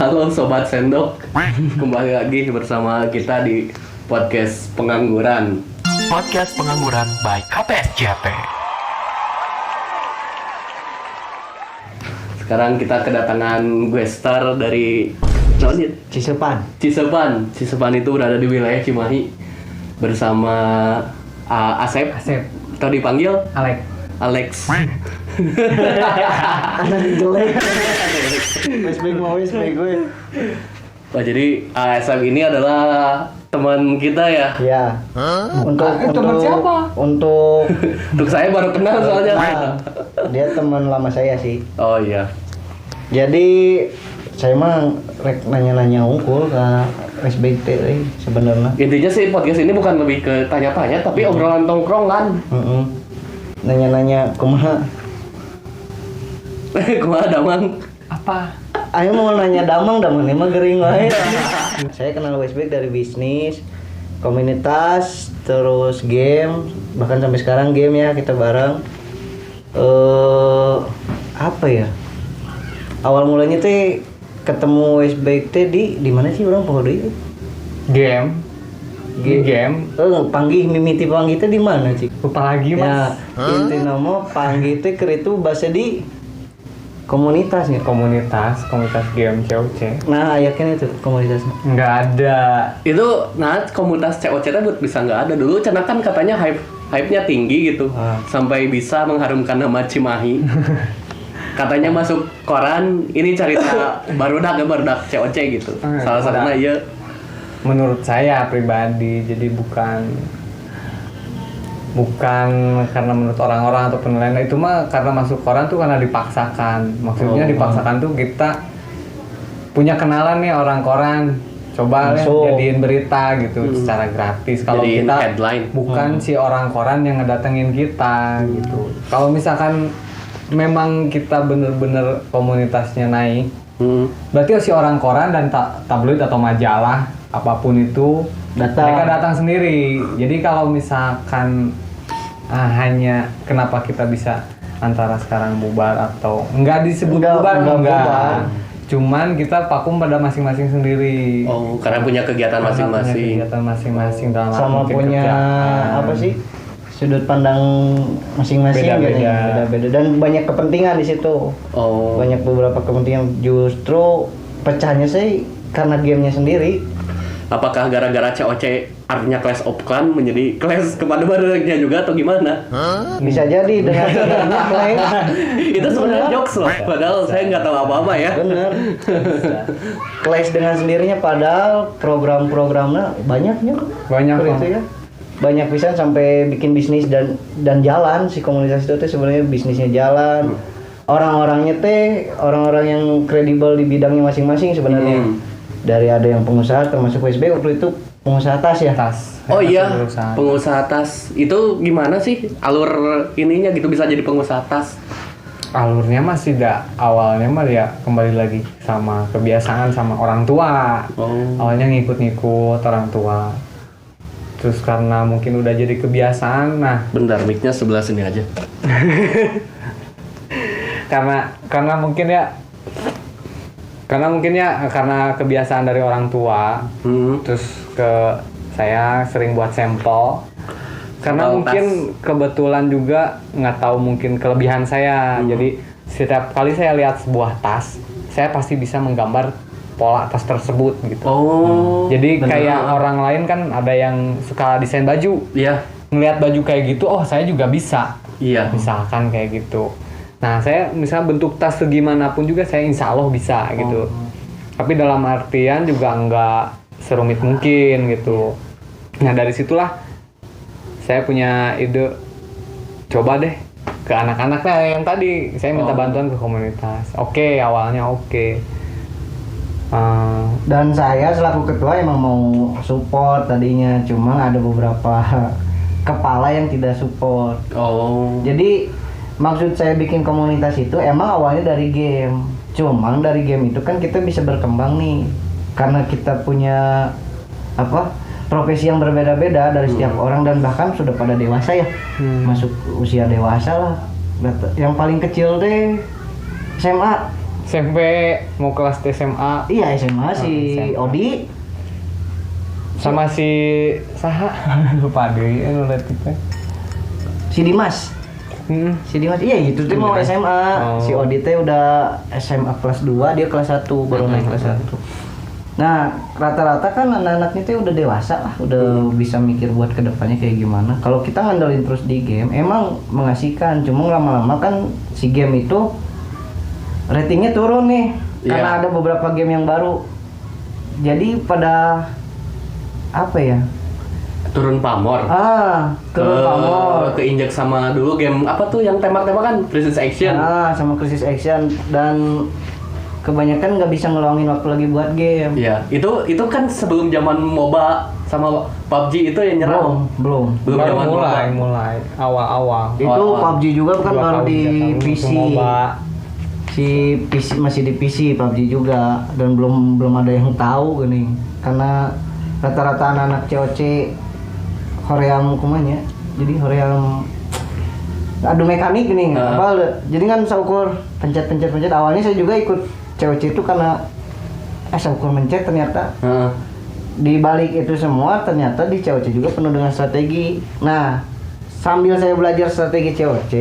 Halo Sobat Sendok, kembali lagi bersama kita di podcast Pengangguran. Podcast Pengangguran by KPSJP. Sekarang kita kedatangan guest star dari Cisepan. Cisepan itu berada di wilayah Cimahi bersama Asep. Atau dipanggil Alex. Anak jelek. Wes gue. Wah, jadi Asep ini adalah teman kita ya. Ya. Teman siapa? Untuk saya baru kenal soalnya. Dia teman lama saya sih. Oh iya. Jadi saya mah rek nanya-nanya unggul ke SBT sebenarnya. Intinya sih podcast ini bukan lebih ke tanya-tanya tapi obrolan tongkrongan. Nanya-nanya kumaha. Kumaha Damang? Apa? Ayo mau nanya damang emang gering wae. Saya kenal Westback dari bisnis, komunitas, terus game, bahkan sampai sekarang game ya kita bareng. Apa ya? Awal mulanya teh ketemu Westback teh di mana sih orang penghuni? Game. Panggih mimiti panggih teh di mana sih? Lupa lagi, Ya, Mas. inti nama panggih teh keur itu bahasa di komunitas ya. Komunitas game COC. Nah, yakin itu komunitasnya. Nggak ada. Itu komunitas COC buat bisa nggak ada dulu. Karena kan katanya hype-nya tinggi gitu. Sampai bisa mengharumkan nama Cimahi. Katanya masuk koran, ini cerita barudak COC gitu. Salah satunya iya. Menurut saya pribadi, jadi bukan karena menurut orang-orang atau penilaian, itu mah karena masuk koran tuh karena dipaksakan. Maksudnya dipaksakan tuh kita punya kenalan nih orang koran, coba jadiin berita gitu secara gratis. Kalau Jadiin kita headline. bukan si orang koran yang ngedatengin kita gitu. Kalau misalkan memang kita bener-bener komunitasnya naik, berarti si orang koran dan tabloid atau majalah apapun itu mereka datang sendiri. Jadi kalau misalkan hanya kenapa kita bisa antara sekarang bubar atau enggak disebut bubar. Cuman kita vakum pada masing-masing sendiri. Oh, karena punya kegiatan masing-masing. Dalam Sama punya kerjaan. apa sih? Sudut pandang masing-masing beda-beda dan banyak kepentingan di situ. Oh. Banyak beberapa kepentingan, justru pecahnya sih karena gamenya sendiri. Apakah gara-gara COC artinya Clash of Clans menjadi Clash kepada-padanya juga atau gimana? Bisa jadi dengan Clash. Itu sebenarnya jokes loh. Padahal saya nggak tahu apa-apa ya. Bener. Clash dengan sendirinya padahal program-programnya banyaknya. Banyak Itu ya. Banyak bisa sampai bikin bisnis dan jalan si komunitas itu tuh sebenarnya bisnisnya jalan. Orang-orangnya orang-orang yang kredibel di bidangnya masing-masing sebenarnya. Dari ada yang pengusaha termasuk WSB waktu itu pengusaha tas ya. Oh iya, pengusaha tas. Itu gimana sih alur ininya gitu bisa jadi pengusaha tas? Alurnya masih awalnya mah ya kembali lagi sama kebiasaan sama orang tua. Awalnya ngikut-ngikut orang tua. Terus karena mungkin udah jadi kebiasaan, Bentar, mic-nya sebelah sini aja. karena mungkin karena kebiasaan dari orang tua, terus saya sering buat sampel. Karena mungkin kebetulan juga nggak tahu mungkin kelebihan saya. Jadi setiap kali saya lihat sebuah tas, saya pasti bisa menggambar pola tas tersebut gitu. Jadi kayak orang lain kan ada yang suka desain baju. Iya. Ngelihat baju kayak gitu, oh saya juga bisa. Iya. Misalkan kayak gitu. Nah saya misalnya bentuk tas segimanapun juga saya insya Allah bisa gitu. Tapi dalam artian juga nggak serumit mungkin gitu. Nah dari situlah saya punya ide, coba deh ke anak-anaknya yang tadi saya minta bantuan ke komunitas. Oke, awalnya oke. Dan saya selaku ketua emang mau support tadinya, cuma ada beberapa kepala yang tidak support. Jadi maksud saya bikin komunitas itu emang awalnya dari game. Cuman dari game itu kan kita bisa berkembang nih. Karena kita punya profesi yang berbeda-beda dari setiap orang dan bahkan sudah pada dewasa ya. Masuk usia dewasa lah. Yang paling kecil deh SMA SMP mau kelas SMA Iya SMA si SMA. Odi sama si saha lupa deh relatifnya. si Dimas. Si Dimas iya itu tuh mau SMA. Si Odi teh udah SMA kelas 2, dia kelas 1 baru naik kelas 1. Nah, rata-rata kan anak-anaknya tuh udah dewasa lah, udah bisa mikir buat kedepannya kayak gimana. Kalau kita ngandelin terus di game, emang mengasihkan. Cuma lama-lama kan si game itu ratingnya turun nih, karena ada beberapa game yang baru. Jadi pada apa ya? Turun pamor. Turun pamor. Keinjak sama dulu game apa tuh yang tembak-tembakan Crisis Action. Sama Crisis Action dan kebanyakan nggak bisa ngeluangin waktu lagi buat game. Iya, itu kan sebelum zaman MOBA sama PUBG itu yang nyerang. Belum Baru zaman mulai awal-awal. Itu PUBG juga kan 2 baru tahun, di 3 tahun PC. MOBA. Si PC masih di PC PUBG juga dan belum ada yang tahu gini. Karena rata-rata anak-anak COC hoream kumanya. Jadi hoream adu mekanik gini. Jadi kan saukur pencet awalnya saya juga ikut COC itu karena saukur mencet ternyata. Di balik itu semua ternyata di COC juga penuh dengan strategi. Nah, sambil saya belajar strategi COC,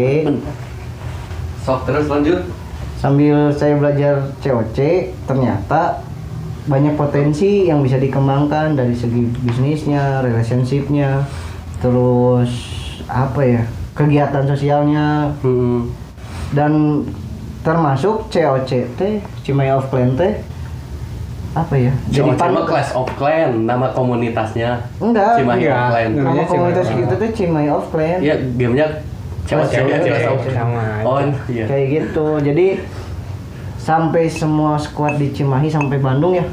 Terus lanjut. sambil saya belajar COC, ternyata banyak potensi yang bisa dikembangkan dari segi bisnisnya, relationship-nya, terus apa ya, kegiatan sosialnya, dan termasuk COC teh, Cimahi of Clan teh apa ya? Jadi Clash of Clan nama komunitasnya. Enggak. Cimahi of Clan. Nama komunitas itu tuh Cimahi of Clan. Iya, gamenya COC sama. Oh iya. Kayak gitu. Jadi sampai semua squad di Cimahi sampai Bandung ya.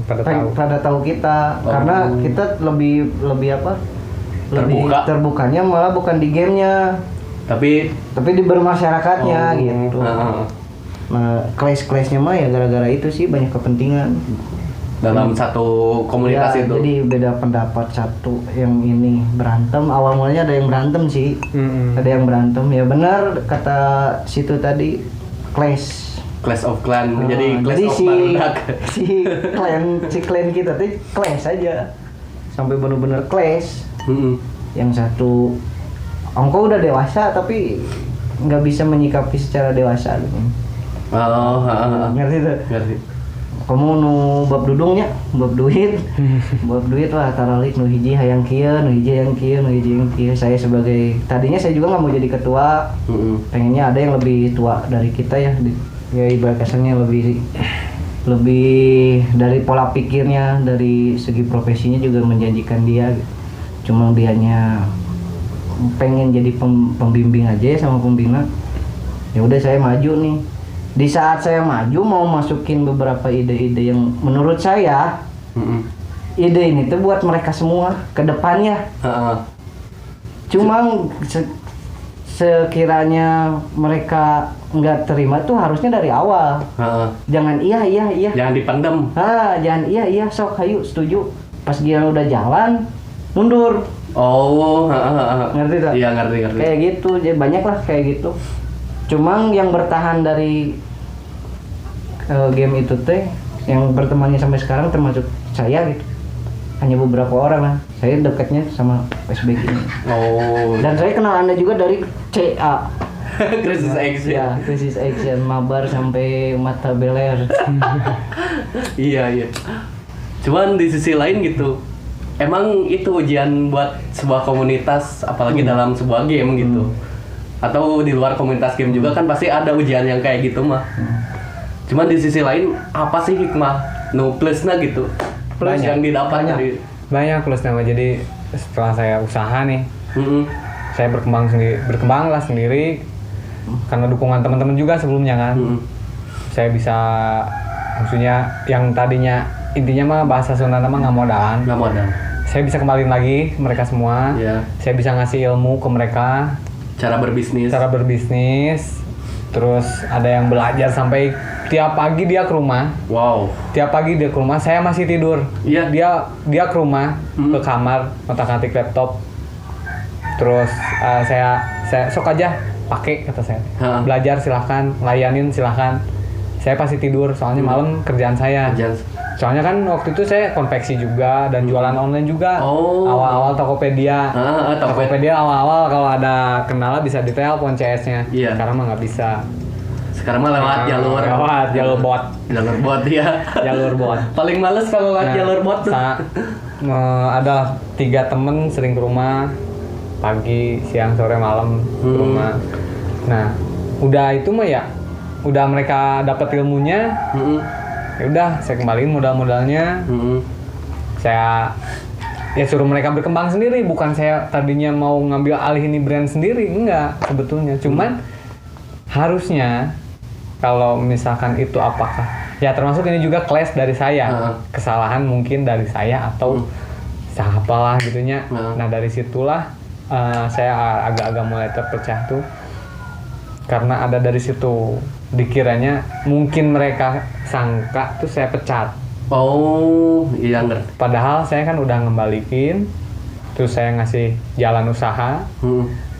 Pada tahu kita karena kita lebih apa? Lebih terbukanya malah bukan di gamenya. Tapi di bermasyarakatnya gitu. Nah, clash-nya mah ya gara-gara itu sih banyak kepentingan dalam satu komunitas ya, itu. Jadi beda pendapat satu yang ini berantem. Awal mulanya ada yang berantem sih. Ada yang berantem. Ya benar kata situ tadi Clash of Clan jadi Clash of si Barudak. si clan kita tuh clash aja. Sampai benar-benar clash. Yang satu Ongko udah dewasa tapi nggak bisa menyikapi secara dewasa gitu. Ngerti tuh? Ngerti. Kamu nu bab dudungnya, bab duit, bab duit lah taralik nu hiji hayang kieu, nu hiji hayang kieu. Saya sebagai tadinya saya juga nggak mau jadi ketua, pengennya ada yang lebih tua dari kita ya ibarat kasarnya lebih dari pola pikirnya, dari segi profesinya juga menjanjikan dia. Cuma dianya pengen jadi pembimbing aja sama pembina. Ya udah saya maju nih. Di saat saya maju mau masukin beberapa ide-ide yang menurut saya ide ini tuh buat mereka semua ke depannya. Cuma sekiranya mereka nggak terima tuh harusnya dari awal. Jangan iya. Jangan dipendem. Jangan iya sok hayu setuju. Pas dia udah jalan mundur. Ngerti tak? Iya ngerti. Kayak gitu, jadi banyak lah kayak gitu. Cuma yang bertahan dari game itu teh, yang bertemannya sampai sekarang termasuk saya gitu. Hanya beberapa orang lah. Saya dekatnya sama SBG ini. Dan saya kenal Anda juga dari CA. Crisis Action. Ya, Crisis Action mabar sampai mata beler. Iya. Cuman di sisi lain gitu. Emang itu ujian buat sebuah komunitas, apalagi dalam sebuah game gitu. Atau di luar komunitas game juga kan pasti ada ujian yang kayak gitu mah. Cuman di sisi lain apa sih hikmah plusnya gitu? Plus yang didapat dari banyak plusnya. Jadi setelah saya usaha nih, saya berkembang sendiri karena dukungan teman-teman juga sebelumnya kan. Saya bisa, maksudnya yang tadinya intinya mah bahasa Sunda mah nggak modal. Saya bisa kembaliin lagi mereka semua. Saya bisa ngasih ilmu ke mereka. Cara berbisnis. Terus ada yang belajar sampai tiap pagi dia ke rumah. Tiap pagi dia ke rumah, saya masih tidur. Dia ke rumah, ke kamar, ngotak-ngatik laptop. Terus saya sok aja pakai kata saya. Belajar silahkan, layanin silahkan. saya pasti tidur soalnya malam kerjaan saya. Soalnya kan waktu itu saya konveksi juga dan jualan online juga. Awal-awal Tokopedia. Tokopedia awal-awal kalau ada kendala bisa ditelepon CS-nya. Sekarang mah nggak bisa. Sekarang mah lewat jalur bot. Jalur bot ya. Jalur bot. Paling males kalau lewat jalur bot tuh. Ada 3 temen sering ke rumah pagi, siang, sore, malam ke rumah. Nah, udah itu mah ya, udah mereka dapat ilmunya. Ya udah, saya kembaliin modal-modalnya. Saya ya suruh mereka berkembang sendiri, bukan saya tadinya mau ngambil alih ini brand sendiri, enggak sebetulnya. Cuman harusnya kalau misalkan itu apakah ya termasuk ini juga clash dari saya, kesalahan mungkin dari saya atau siapalah gitunya. Nah dari situlah saya agak-agak mulai terpecah tuh, karena ada dari situ dikiranya mungkin mereka sangka tuh saya pecat. Iya ngerti. Padahal saya kan udah ngembalikin, terus saya ngasih jalan usaha,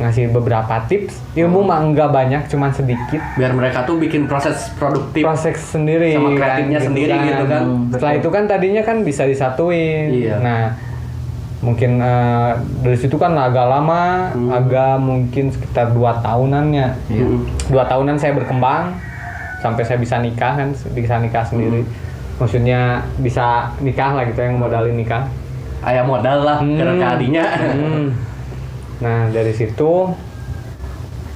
ngasih beberapa tips. Ilmu mah enggak banyak, cuman sedikit. Biar mereka tuh bikin proses produktif. Proses sendiri. Sama kreatifnya kan, sendiri gitu kan. Setelah itu kan tadinya kan bisa disatuin. Nah, mungkin dari situ kan agak lama, agak mungkin sekitar 2 tahunannya. 2 tahunan saya berkembang sampai saya bisa nikah kan, bisa nikah sendiri. Maksudnya bisa nikah lah gitu, yang modalin nikah. Aya modal lah karena kadinya. Nah dari situ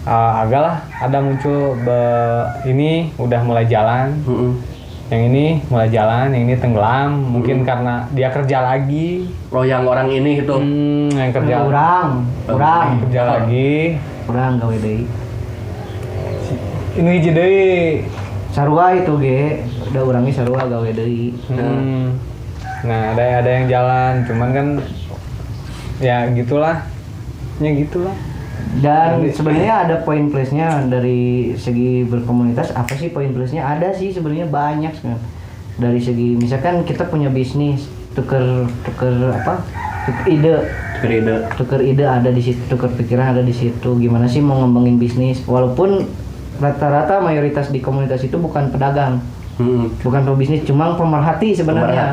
agaklah ada muncul ini udah mulai jalan. Yang ini mulai jalan, yang ini tenggelam. Mungkin karena dia kerja lagi. Yang orang ini itu. Yang kerja. Kurang. Kerja lagi. Kurang gawe deui. Ini hiji deui. Sarua itu ge, udah urangnya sarua gawe deui. Nah ada yang jalan, cuman kan ya gitulah. Dan sebenarnya ada poin plusnya dari segi berkomunitas. Apa sih poin plusnya? Ada sih sebenarnya banyak kan. Dari segi misalkan kita punya bisnis, tuker ide ada di situ, tuker pikiran ada di situ. Gimana sih mau ngembangin bisnis? Walaupun rata-rata mayoritas di komunitas itu bukan pedagang, bukan pebisnis, cuma pemerhati sebenarnya.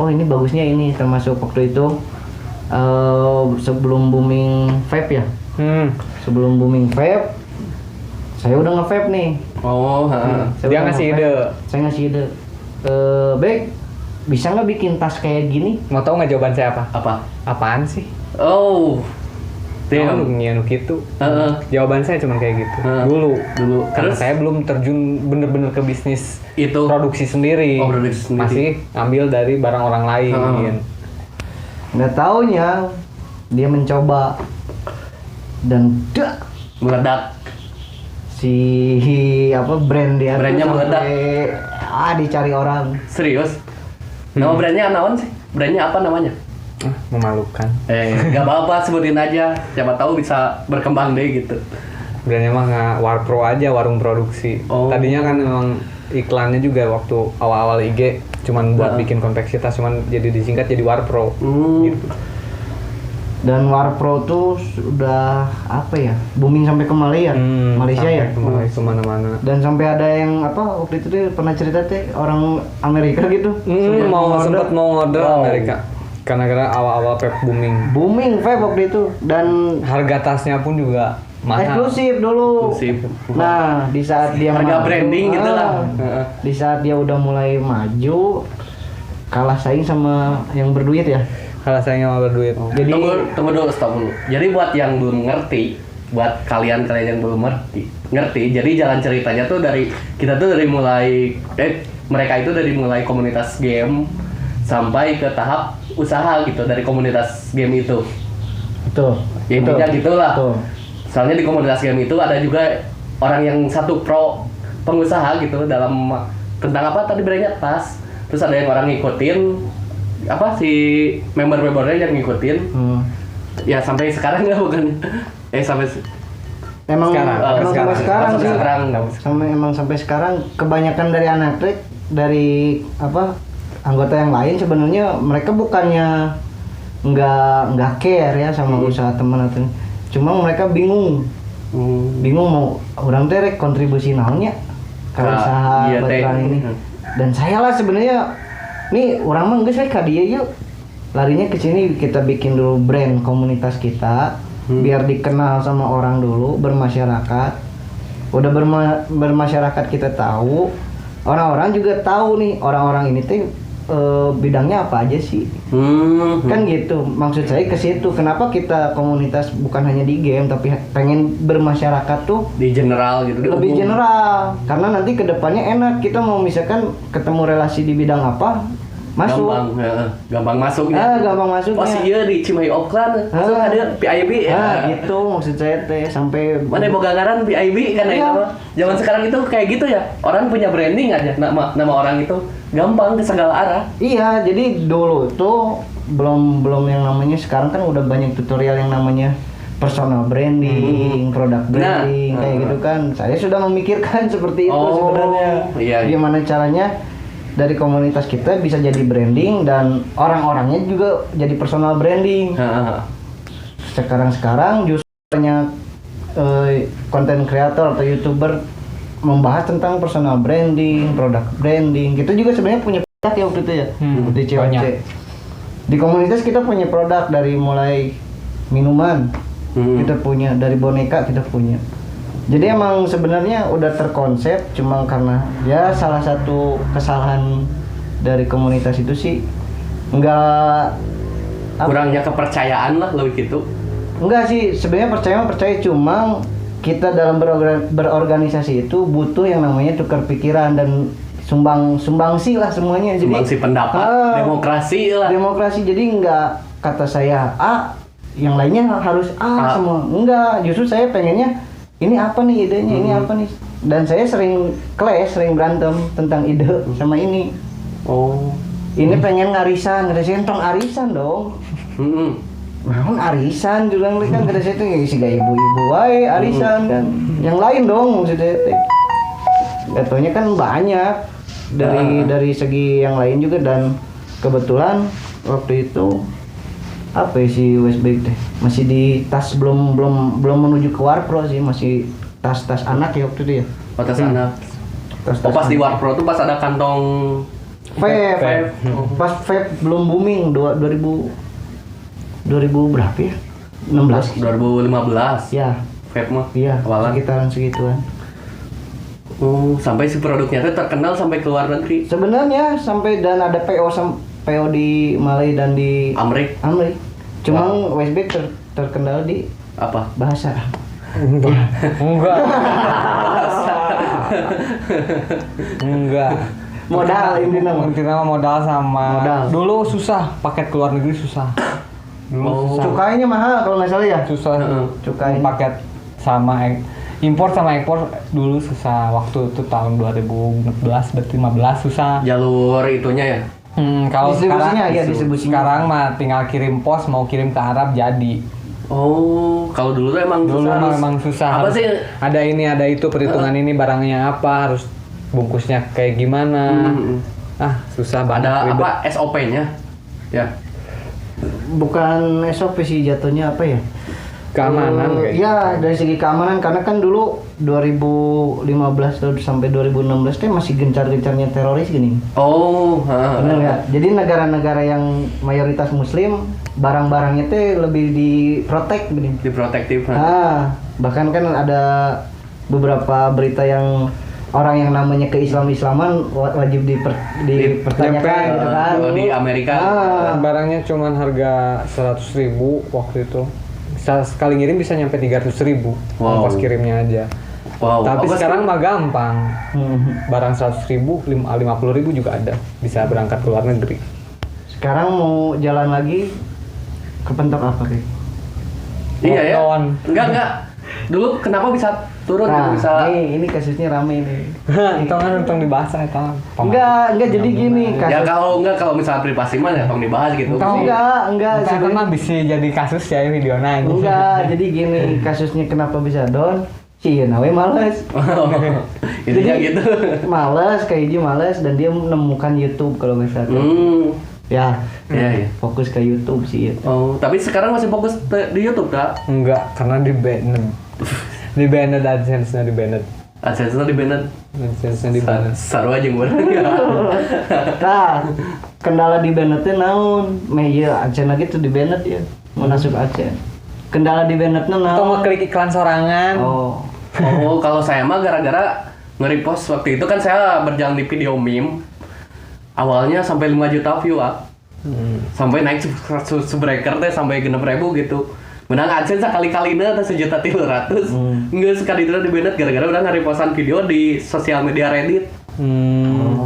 Oh ini bagusnya ini, termasuk waktu itu sebelum booming vape ya. Sebelum booming vape, saya udah nge-vape nih. Dia ngasih ide. Saya ngasih ide. Bek, bisa nggak bikin tas kayak gini? Mau tahu nggak jawaban saya apa? Apaan sih? Ngianu gitu. Jawaban saya cuma kayak gitu. Dulu. Karena saya belum terjun bener-bener ke bisnis itu produksi sendiri. Masih ambil dari barang orang lain. Nggak taunya dia mencoba dan meledak. Brandnya meledak. Dicari orang. Serius? Nama brandnya naon sih? Brandnya apa namanya? Memalukan. Gak apa-apa, sebutin aja. Siapa tahu bisa berkembang deh gitu. Brandnya mah nggak Warpro aja, warung produksi. Tadinya kan memang iklannya juga waktu awal-awal IG cuman buat bikin konveksi tas, cuman jadi disingkat jadi Warpro. Gitu. Dan Warpro tuh sudah booming sampai ke Malaysia ya. Ke mana-mana. Dan sampai ada yang waktu itu dia pernah cerita orang Amerika gitu. Sempat mau order Amerika. Karena awal-awal vape booming vape waktu itu, dan harga tasnya pun juga mahal. Eksklusif dulu. Nah, di saat dia harga branding gitu lah. Di saat dia udah mulai maju, kalah saing sama yang berduit ya. Jadi tunggu dulu, stop dulu. Jadi buat yang belum ngerti, buat kalian yang belum ngerti, jadi jalan ceritanya tuh mereka itu dari mulai komunitas game sampai ke tahap usaha gitu dari komunitas game itu. Betul. Ya intinya gitulah. Betul. Soalnya di komunitas game itu ada juga orang yang satu pro pengusaha gitu dalam tentang apa tadi brandnya tas. Terus ada yang orang ngikutin si member-membernya yang ngikutin. Ya sampai sekarang nggak bukan? Sampai sampai sekarang kebanyakan dari anak dari anggota yang lain sebenarnya mereka bukannya nggak care ya sama usaha teman atau, cuma mereka bingung mau orang kontribusi naonnya usaha iya, baturan ini. Dan saya lah sebenarnya nih orang mah geus we ka dieu yuk. Larinya ke sini kita bikin dulu brand komunitas kita biar dikenal sama orang dulu, bermasyarakat. Udah bermasyarakat kita tahu, orang-orang juga tahu nih orang-orang ini tuh bidangnya apa aja sih. Kan gitu. Maksud saya ke situ. Kenapa kita komunitas bukan hanya di game tapi pengen bermasyarakat tuh di general gitu. Lebih general. Karena nanti kedepannya enak kita mau misalkan ketemu relasi di bidang apa masuk. Gampang masuknya. Gampang masuknya. Pas iya di Cimahi Oakland, masuk ada PIB ya. Gitu maksud saya teh sampai mana boga ngaran PIB kan ya. Zaman sekarang itu kayak gitu ya. Orang punya branding aja nama orang itu gampang ke segala arah. Iya, jadi dulu tuh belum yang namanya sekarang kan udah banyak tutorial yang namanya personal branding, product branding kayak gitu kan. Saya sudah memikirkan seperti itu sebenarnya. Iya. Gimana caranya dari komunitas kita bisa jadi branding dan orang-orangnya juga jadi personal branding. Sekarang justru banyak konten kreator atau YouTuber membahas tentang personal branding, product branding. Kita juga sebenarnya punya produk ya waktu itu ya di COC. Di komunitas kita punya produk dari mulai minuman, kita punya dari boneka kita punya. Jadi emang sebenarnya udah terkonsep, cuma karena ya salah satu kesalahan dari komunitas itu sih kurangnya kepercayaan lah lebih gitu. Enggak sih, sebenarnya percaya cuma kita dalam berorganisasi itu butuh yang namanya tukar pikiran dan sumbangsi lah semuanya. Jadi sumbangsi pendapat, demokrasi lah. Demokrasi, jadi enggak kata saya A, yang lainnya harus A semua. Enggak, justru saya pengennya ini apa nih idenya, ini apa nih. Dan saya sering berantem tentang ide sama ini. Ini pengen ngarisan tong arisan dong. Namun arisan juga kan kada saya tuh si ibu-ibu wae arisan kan. Yang lain dong maksudnya. Gatonya kan banyak dari segi yang lain juga dan kebetulan waktu itu apa ya si Westbake teh masih di tas belum menuju ke Warpro sih, masih tas anak ya waktu itu ya. Tas anak. Pas di Warpro tuh pas ada kantong vape. Pas vape belum booming 2000 berapa ya? 16 2015 ya. Vape mah iya awalan sekitaran segituan. Sampai si produknya tuh terkenal sampai ke luar negeri Sebenarnya sampai dan ada PO di Malai dan di Amrik. Cuma Westbake terkenal di apa? Bahasa. Enggak. Intinya modal sama dulu susah paket ke luar negeri susah. Cukainya mahal kalau nggak salah ya. Susah. Cukai paket sama impor sama ekspor dulu susah. Waktu itu tahun 2014 berarti 15 susah. Jalur itunya ya. Kalau distribusinya sekarang mah tinggal kirim pos, mau kirim ke Arab jadi. Kalau dulu tuh emang susah. Apa sih? Ada ini, ada itu, perhitungan ini barangnya apa, harus bungkusnya kayak gimana. Susah banget. Ada apa SOP-nya? Ya. Bukan SOP sih jatuhnya apa ya? Keamanan ya dari segi keamanan karena kan dulu 2015 sampai 2016 teh masih gencar-gencarnya teroris gini. Benar ya. Jadi negara-negara yang mayoritas muslim barang-barangnya teh lebih diprotek gini. Diprotektif. Bahkan kan ada beberapa berita yang orang yang namanya keislaman wajib dipertanyakan gitu kan. Di Amerika barangnya cuman harga 100.000 waktu itu. Sekali ngirim bisa nyampe 300.000 ongkos kirimnya aja. Tapi sekarang mah gampang. Barang 100.000, 50.000 juga ada, bisa berangkat ke luar negeri. Sekarang mau jalan lagi ke pentok apa kayak? Iya ya. Enggak. Dulu kenapa bisa turun bisa? Ini kasusnya rame nih. Untung dibahas ya, Enggak jadi gini kasus. Ya kalau misalnya privasi mah ya dibahas gitu. Enggak. Sebenarnya mah bisa jadi kasus ya video nanya. Enggak, jadi gini kasusnya kenapa bisa down? Nawe males. Intinya gitu. Males dan dia menemukan YouTube kalau misalnya. Ya. Fokus ke YouTube sih itu. Tapi sekarang masih fokus di YouTube kak? Enggak, karena di banned AdSense-nya di banned. AdSense-nya di banned. AdSense-nya di banned. Saru aja ngurang. Tah, kendala di banned teh naon? Meh ieu AdSense lagi tuh di banned ya. Mau masuk AdSense. Kendala di banned-na naon? Atau ngeklik iklan sorangan. Oh. Oh, kalau saya mah gara-gara nge-repost waktu itu kan saya berjalan di video meme. Awalnya sampai 5 juta view, sampai naik subscriber teh sampai 6.000 gitu. Menang AdSense sekali-kalina teh 1.300.000. Enggak sekali itu di banned gara-gara udah nge-repostan video di sosial media Reddit.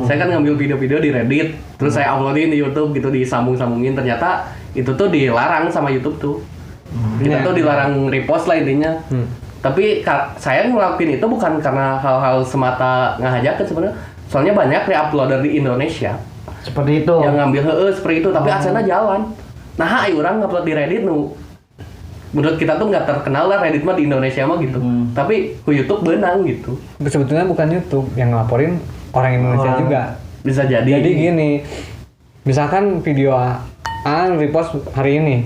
Saya kan ngambil video-video di Reddit, terus saya uploadin di YouTube gitu, disambung-sambungin. Ternyata itu tuh dilarang sama YouTube tuh. Kita tuh dilarang repost lah intinya. Tapi saya ngelakuin itu bukan karena hal-hal semata ngahajakeun sebenarnya. Soalnya banyak re-uploader di Indonesia Seperti itu. yang ngambil seperti itu, tapi AdSense-nya jalan. Nah, orang ngupload di Reddit menurut kita tuh nggak terkenal lah Reddit mah di Indonesia mah gitu. Tapi ke YouTube benang gitu. Sebetulnya bukan YouTube yang ngelaporin orang Indonesia juga. Bisa jadi. Jadi gini, misalkan video A repost hari ini,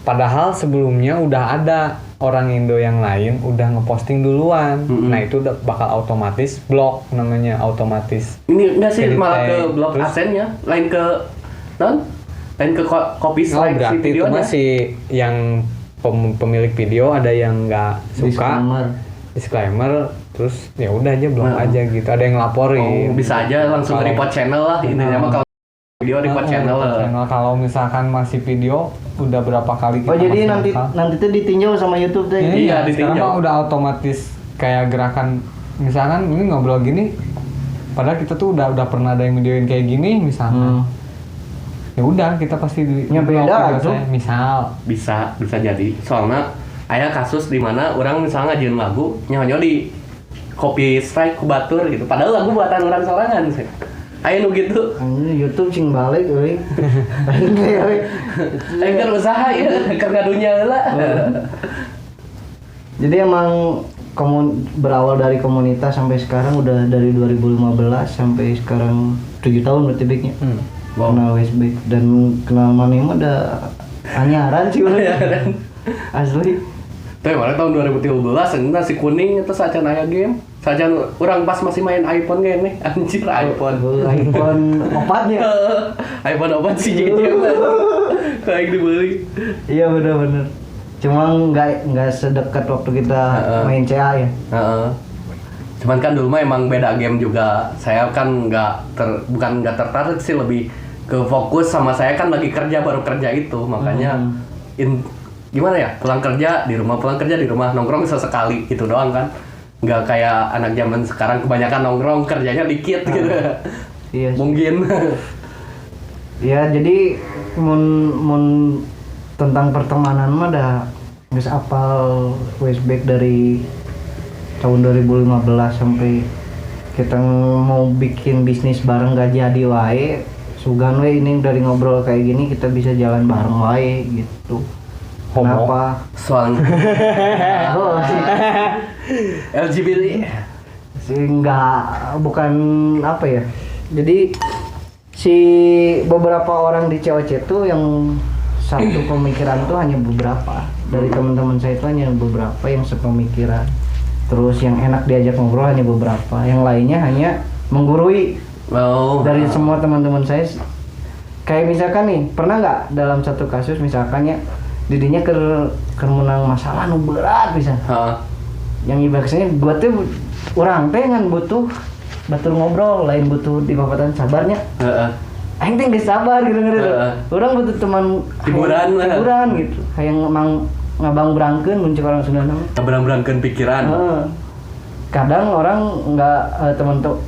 padahal sebelumnya udah ada orang Indo yang lain udah ngeposting duluan. Nah itu udah bakal otomatis blok, namanya otomatis. Ini enggak sih Jadi malah ke tag, blog terus- AdSense-nya, lain ke lain ke copy Oh slide si berarti itu videonya. masih yang pemilik video ada yang nggak suka disclaimer, terus ya udah aja blok aja gitu. Ada yang ngelaporin. Oh, bisa aja langsung Kalau- report channel lah intinya mah kalau video report channel. Kalau misalkan masih video udah berapa kali Oh jadi masih nanti nakal. tuh ditinjau sama YouTube teh. Iya, sekarang ditinjau. mah udah otomatis kayak gerakan, misalkan ini ngobrol gini, padahal kita tuh udah pernah ada yang videoin kayak gini misalkan. Ya udah kita pasti Ya, beda tuh. misal Bisa jadi. Soalnya aya kasus di mana orang misalnya ngajuin lagu, nyaho di copy strike ku batur gitu. Padahal lagu buatan orang sorangan sih. Aya nu gitu. Anjir YouTube cing balik euy. Aing teh euy. Aya keur usaha ya, keur ngadunya heula. Jadi emang berawal dari komunitas sampai sekarang udah dari 2015 sampai sekarang 7 tahun berarti Big-nya. Wow. Kenal Westbik dan kenal Mani mah udah anyaran sih udah. Asli. Tapi malah tahun 2013 ini nasi kuning itu saja aya game. Saja orang pas masih main iPhone gini, anjir iPhone. iPhone 4 ya. iPhone 4 sih jadi kayak dibeli. Iya bener-bener. Cuma nggak sedekat waktu kita main CA ya. Heeh. Cuman kan dulu mah emang beda game juga. Saya kan bukan nggak tertarik sih, lebih ke fokus sama saya kan lagi kerja, baru kerja itu. Makanya gimana ya, pulang kerja di rumah nongkrong sesekali gitu doang kan. Nggak kayak anak zaman sekarang kebanyakan nongkrong, kerjanya dikit gitu. Iya sih. Mungkin. Ya jadi mun tentang pertemanan mah dah geus apal Westbik dari tahun 2015 sampai kita mau bikin bisnis bareng gak jadi wae. Sugan we ini dari ngobrol kayak gini kita bisa jalan bareng wae gitu. Homo. Kenapa? Soalnya Oh sih. LGBT. sih bukan apa ya, jadi si beberapa orang di COC tuh yang satu pemikiran tuh hanya beberapa dari teman-teman saya itu hanya beberapa yang sepemikiran, terus yang enak diajak ngobrol hanya beberapa, yang lainnya hanya menggurui. Dari semua teman-teman saya kayak misalkan nih, pernah nggak dalam satu kasus misalkan ya didinya ke menang masalah nu berat bisa yang ibaratnya gua tuh orang teh ngan butuh batur ngobrol, lain butuh di papatan sabarnya. Aing teh geus sabar gitu. Orang butuh teman hiburan gitu. Kayak emang ngabang berangkeun muncul orang Sunda nama. Berang-berangkeun pikiran. Kadang orang nggak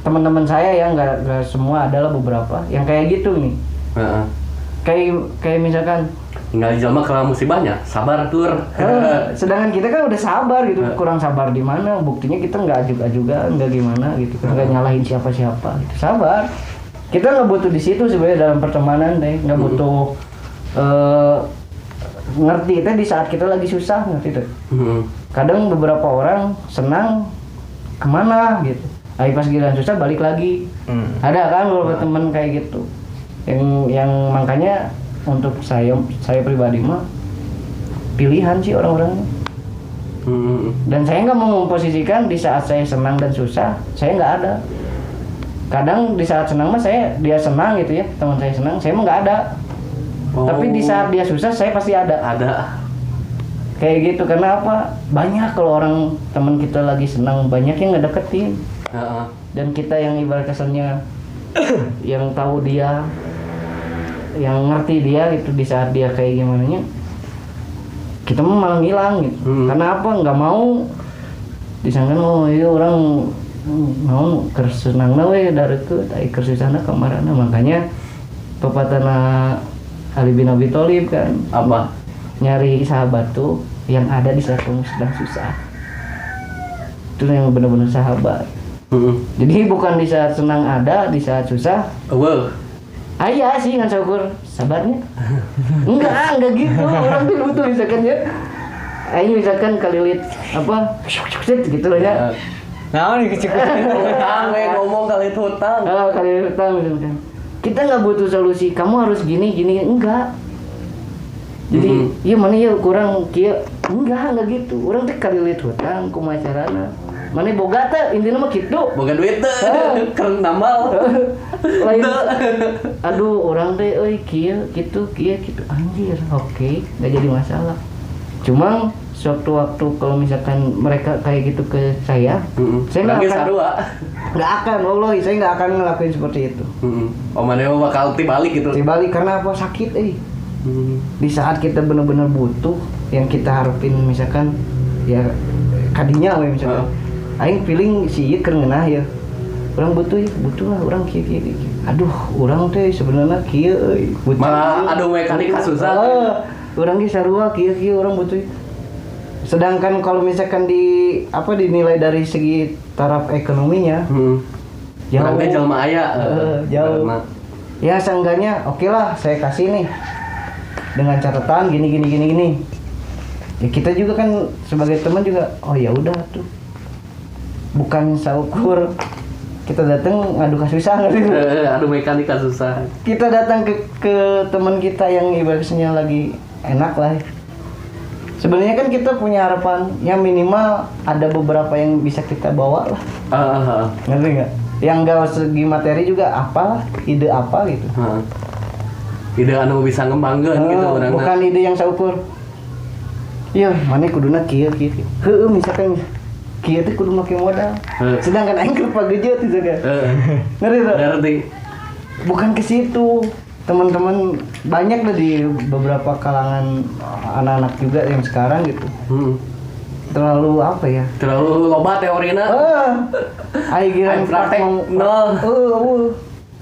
teman-teman saya ya nggak semua, adalah beberapa yang kayak gitu nih. Kayak misalkan Tinggal jelma kalau musibahnya, sabar tur. Sedangkan kita kan udah sabar gitu, kurang sabar di mana? Buktinya kita nggak juga nggak gimana gitu, nggak nyalahin siapa-siapa. Gitu. Sabar. Kita nggak butuh di situ sebenarnya dalam pertemanan deh, nggak butuh ngerti itu di saat kita lagi susah ngerti tuh. Kadang beberapa orang senang kemana gitu, ayo pas giliran susah balik lagi. Ada kan beberapa temen kayak gitu, yang makanya untuk saya pribadi mah pilihan sih orang-orangnya. Dan saya nggak mau memposisikan di saat saya senang dan susah saya nggak ada. Kadang di saat senang mah dia senang gitu ya, teman saya senang, saya mah nggak ada. Tapi di saat dia susah saya pasti ada. Kayak gitu. Karena apa? Banyak kalau orang teman kita lagi senang banyak yang nggak deketin. Dan kita yang ibarat kesannya yang tahu dia, yang ngerti dia gitu di saat dia kayak gimana nya, kita mah malah ngilang gitu. Karena apa? Nggak mau disangkan iya orang mau kersenangna we darekeut ai kersusahna kamarana. Makanya pepatana Ali bin Abi Thalib kan Apa? nyari sahabat tuh yang ada di saat kamu sedang susah. Itu yang benar-benar sahabat. Jadi bukan di saat senang ada, di saat susah. Ayah sih ngan syukur sabarnya. Enggak gitu. Orang tuh butuh misalkan ya. Ayo misalkan kalilit apa? Gitu loh ya. Nah, ini kecil-kecil Hutang, ngomong kali itu hutang. Kali hutang misalkan. Kita nggak butuh solusi. Kamu harus gini, enggak. Jadi, iya mana ya kurang kia. Enggak gitu. Orang teh kalilit hutang kumaha carana. Mana boga teh intina mah kitu. Boga duit teh. Keur nambal. Lain. Aduh, orang teh euy kieu gitu. Anjir, oke, enggak jadi masalah. Cuma suatu waktu kalau misalkan mereka kayak gitu ke saya nggak akan, wallahi saya nggak akan ngelakuin seperti itu. Mana bakal tibalik gitu. Tibalik karena apa? Sakit di saat kita benar-benar butuh yang kita harapin misalkan ya kadinya misalkan aing feeling si ieu keur ngeunah ya. Orang butuh lah orang kieu. Aduh, orang teh sebenarnya kieu butuh. Malah aduh mekanik susah. Orang ge sarua kieu orang butuh. Sedangkan kalau misalkan dinilai dari segi taraf ekonominya jauh jelema aya jauh. Ya seenggaknya oke lah saya kasih nih dengan catatan gini. Ya kita juga kan sebagai teman juga oh ya udah tuh. Bukan saukur kita datang ngadu kasusah gitu. Aduh mekanik susah. Kita datang ke teman kita yang ibaratnya lagi enak lah. Sebenarnya kan kita punya harapan yang minimal ada beberapa yang bisa kita bawa lah. Ngerti nggak? Yang nggak segi materi juga apalah, ide apa gitu. Ide anu bisa ngembangkeun gitu urang. Bukan ide yang saukur. Iya, mana kuduna kieu. Heueuh misalkan kieu teh kudu make modal. Sedangkan aing keur pagejeut gitu kan. Ngerti? Bukan ke situ. Teman-teman banyak lah di beberapa kalangan anak-anak juga yang sekarang gitu. Terlalu apa ya? Terlalu loba teorina. Aigiran praktek nol.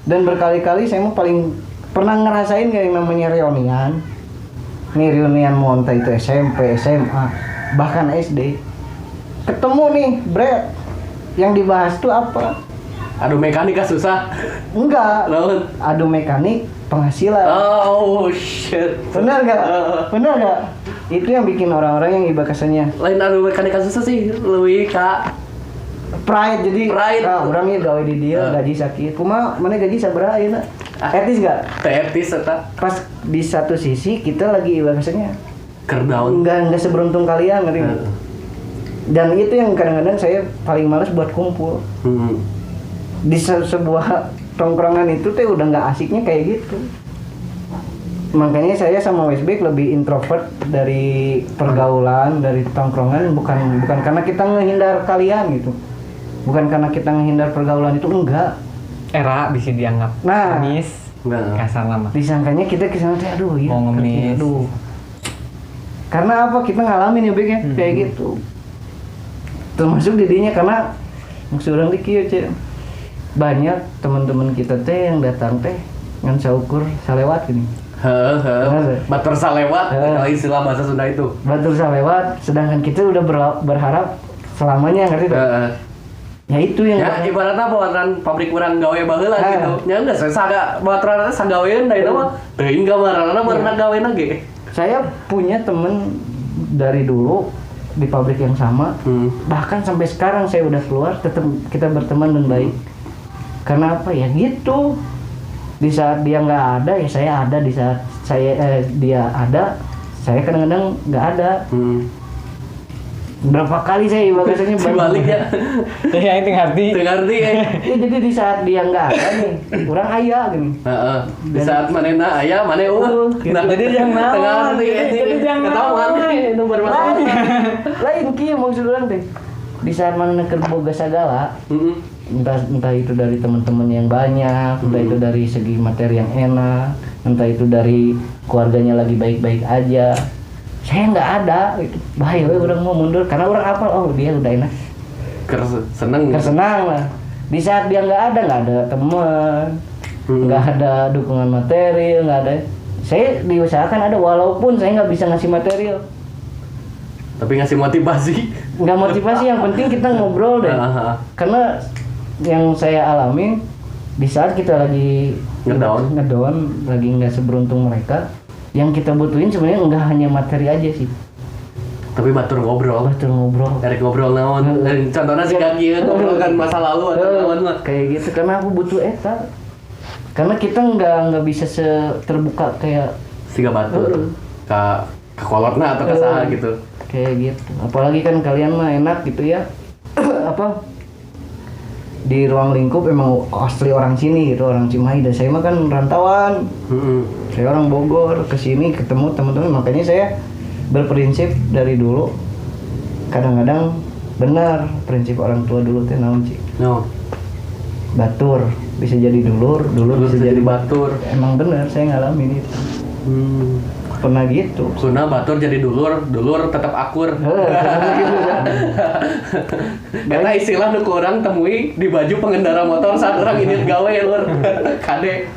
Dan berkali-kali saya mah paling pernah ngerasain kayak yang namanya reunian. Nih reunian monta itu SMP, SMA, bahkan SD. Ketemu nih, Brad. Yang dibahas tuh apa? Adu mekanik susah. Enggak. Adu mekanik penghasilan. Oh shit. Benar nggak? Itu yang bikin orang-orang yang ibakasannya. Lain adu mekanik susah sih, lebih ka pride. Jadi orangnya gawe di dia gaji sakit. Kumaha mana gaji sabaraha ayeuna? Etis nggak? Etis eta. Pas di satu sisi kita lagi ibakasannya kerdaun. Enggak seberuntung kalian ngerti. Dan itu yang kadang-kadang saya paling males buat kumpul. Di sebuah tongkrongan itu teh udah nggak asiknya kayak gitu. Makanya saya sama Westback lebih introvert dari pergaulan, dari tongkrongan, bukan karena kita ngehindar kalian gitu. Bukan karena kita ngehindar pergaulan itu, enggak. Era bisa dianggap ngemis. Kasar nama. Disangkanya kita kesana teh aduh ya. Mau ngemis. Aduh. Karena apa? Kita ngalamin ya Bek ya, kayak gitu. Termasuk didinya karena maksud orang di kieu ce. Banyak teman-teman kita teh yang datang teh ngan saukur salewat gini. Batur salewat, kalau istilah bahasa Sunda itu. Batur salewat, sedangkan kita udah berharap selamanya ngerti tuh. Ya itu yang ya ibaratnya bawaan pabrik urang gawe baheula gitu. Ya enggak saga bawaan sagaweun da itu mah teuing gamarana berenang gaweuna ge. Saya punya temen dari dulu di pabrik yang sama, bahkan sampai sekarang saya udah keluar tetap kita berteman dan baik. Karena apa ya gitu, di saat dia nggak ada ya saya ada, di saat dia ada saya kadang-kadang nggak ada. berapa kali saya bahasanya Dibalik ya. Teh aing teu ngarti. Teu ngarti ya. Ya, jadi di saat dia nggak ada nih, kurang aya gini. Heeh. Di saat manehna aya, maneh gitu. Jadi yang naon? Teu ngarti. Jadi yang Ketahuan itu bermasalah. Lain kieu maksud orang teh. Di saat mana keur boga sagala, Heeh. entah itu dari teman-teman yang banyak, entah itu dari segi materi yang enak, entah itu dari keluarganya lagi baik-baik aja. Saya nggak ada, gitu. Bahaya we orang mau mundur karena orang apal, oh dia udah enak, Seneng. kesenang lah. Di saat dia nggak ada teman, nggak ada dukungan material, nggak ada. Saya diusahakan ada walaupun saya nggak bisa ngasih material, Tapi ngasih motivasi. nggak motivasi, yang penting kita ngobrol deh. Karena yang saya alamin di saat kita lagi ngedown, lagi nggak seberuntung mereka, yang kita butuhin sebenarnya nggak hanya materi aja sih, Tapi batur ngobrol. Dari ngobrol naon. Contohnya si kaki ngobrolkan masa lalu atau naon mah. Kayak gitu, karena aku butuh eta. Karena kita nggak bisa terbuka kayak Siga batur. Ka kolotna atau ke saha gitu. kayak gitu. Apalagi kan kalian mah enak gitu ya. Apa? Di ruang lingkup emang asli orang sini gitu, orang Cimahi, dan saya mah kan rantauan. Saya orang Bogor, kesini ketemu teman-teman, makanya saya berprinsip dari dulu. Kadang-kadang benar prinsip orang tua dulu teh naon sih? No. Batur bisa jadi dulur bisa jadi batur. Emang benar, saya ngalamin itu. Pernah gitu. Kuna batur jadi dulur tetap akur. Eta istilah nu kurang temui di baju pengendara motor saat orang ini gawe lur. Kade.